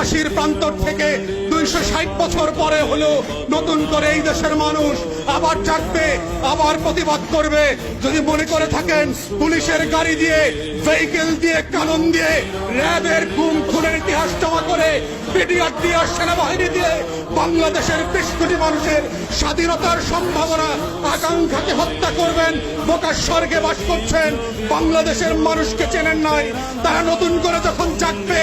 কাশির প্রান্তর থেকে 260 বছর পরে হলো নতুন করে এই দেশের মানুষ আবার জাগবে, আবার প্রতিবাদ করবে। যদি মনে করে থাকেন পুলিশের গাড়ি দিয়ে, ভেহিকেল দিয়ে, কানুন দিয়ে, র্যাবের গুম খুনের ইতিহাস জমা করে, বিডিআর দিয়ে, সেনাবাহিনী দিয়ে বাংলাদেশের 20 কোটি মানুষের স্বাধীনতার সম্ভাবনা আকাঙ্ক্ষাকে হত্যা করবেন, বোকার স্বর্গে বাস করছেন, বাংলাদেশের মানুষকে চেনেন নাই। তারা নতুন করে যখন জাগবে,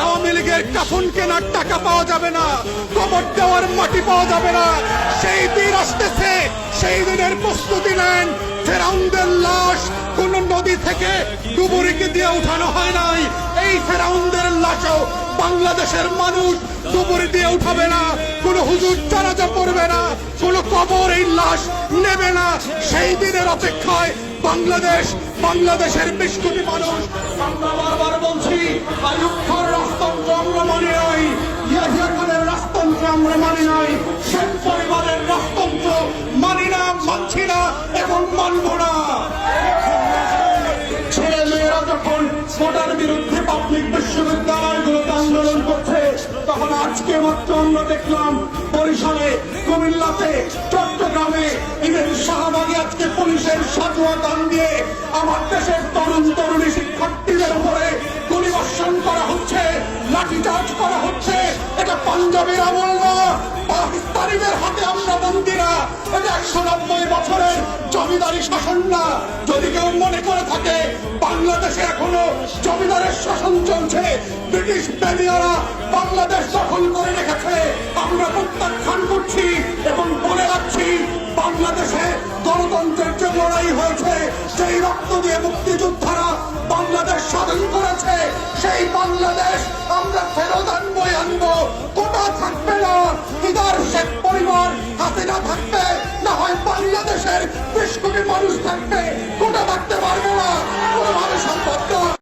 আওয়ামী লীগের কাফন কেনার টাকা পাওয়া যাবে না, কবর দেওয়ার মাটি পাওয়া যাবে না। সেই দিন আসতেছে, সেই দিনের প্রস্তুতি নেন। ফেরাউনদের লাশ কোন নদী থেকে ডুবুরিকে দিয়ে উঠানো হয় নাই। এই ফেরাউনদের লাশও বাংলাদেশের মানুষ ডুবুরি দিয়ে উঠাবে না, কোন হুজুর জানাজা পড়বে না, কোন কবর এই লাশ নেবে না। সেই দিনের অপেক্ষায় বাংলাদেশের 20 কোটি মানুষ। আমরা বারবার বলছি, আইয়ুব খানের রাজতন্ত্র আমরা মানি নাই, ইয়াহিয়া খানের রাজতন্ত্র আমরা মানি নাই, শেখ পরিবারের রাজতন্ত্র মানি না, মানছি না এবং মানব না। ছেলে মেয়েরা যখন কোটার বিরুদ্ধে পাবলিক বিশ্ববিদ্যালয়গুলোতে আন্দোলন করছে, তখন আজকে মাত্র আমরা দেখলাম বরিশালে, কুমিল্লাতে, চট্টগ্রামে ইভেন শাহবাগে আজকে পুলিশের সাজোয়া গান দিয়ে আমার দেশের তরুণ তরুণী শিক্ষার্থীদের উপরে গুলিবর্ষণ করা হচ্ছে, লাঠিচার্জ করা হচ্ছে। এটা পাঞ্জাবের আমল না, পাকিস্তানিদের হাতে আমরা বন্দী না, এটা 190 বছরের জমিদারি শাসন না। যদি কেউ মনে করে থাকে বাংলাদেশে এখনো জমিদারের শাসন চলছে, ব্রিটিশ বেনিয়ারা বাংলাদেশ দখল করে রেখেছে, আমরা প্রত্যাখ্যান করছি এবং বলে রাখছি, বাংলাদেশে গণতন্ত্রের যে লড়াই হয়েছে, সেই রক্ত দিয়ে মুক্তিযোদ্ধারা বাংলাদেশ স্বাধীন করেছে, সেই বাংলাদেশ আমরা ফেরত আনবো। কোটা থাকবে না, ইদার শেখ পরিবার হাসিনা থাকবে, না হয় বাংলাদেশের 20 কোটি মানুষ থাকবে।